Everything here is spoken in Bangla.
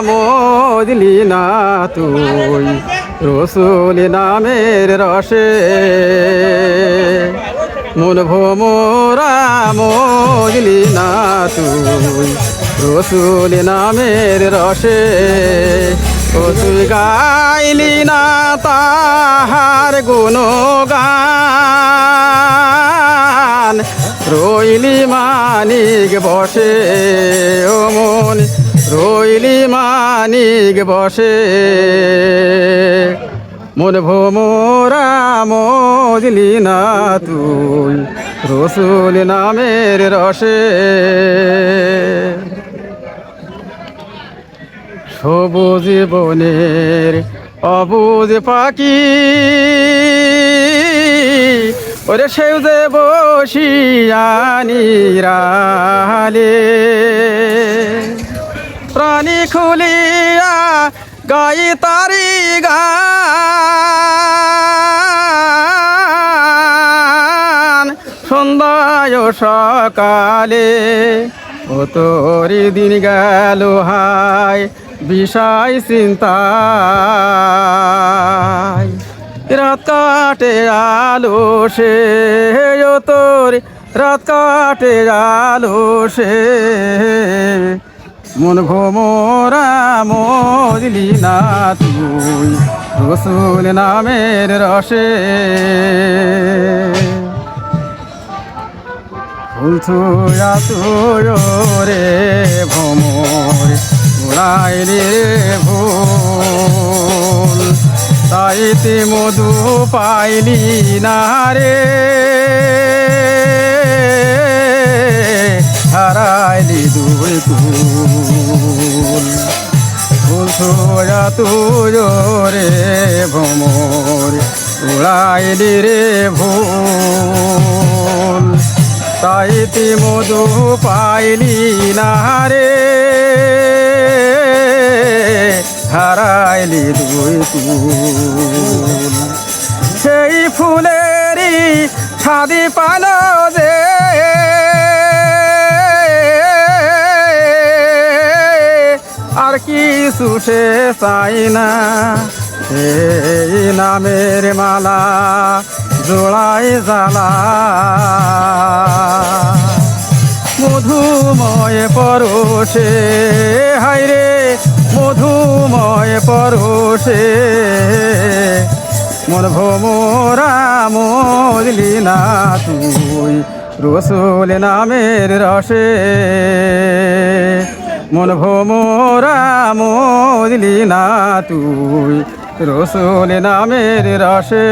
মজলি না তুই রসুল নামের রসে মন ভোমরা মজলি না তুই রসুল নামের রসে ও তুই গাইলি না তাহার গুণগান রইলি মানিক বসে ও মন রইলি মানিক বসে মন ভোমরা মজলি না তুই রসুল নামের রসে সবুজ বনের অবুজ পাখি ওরে সেও যে বসিয়ানি রালে প্রাণী খুলিয়া গাই তারি গান সন্ধ্যায় সকালে ও তোরি দিন গেল হায় বিষয় চিন্তায় রাত কাটে আলো সে ও তোর রাত কাটে আলো সে মন ভোমরা মজলি না তুই রসুল নামের রসে ফুল ছুঁয়া তুই রে ভোমর উড়াইলি ভুল তাইতে মধু পাইলি না রে হারাইলি দুই কুল ফুল ছুঁয়া তুই রে ভোমর উড়াইলি রে ভুল তাইতে মধু পাইলি না রে হারাইলি দুই ফুল সেই ফুলেরই ছাদি পালো যে আর কিছু সে চাই না এই নামের মালা জোড়াই জ্বালা মধুময় পরশে হাইরে মধুময় পরশে মন ভোমরা মজলি না তুই রসুল নামের রসে মন ভোমরা মজলি না তুই রসুল নামের রসে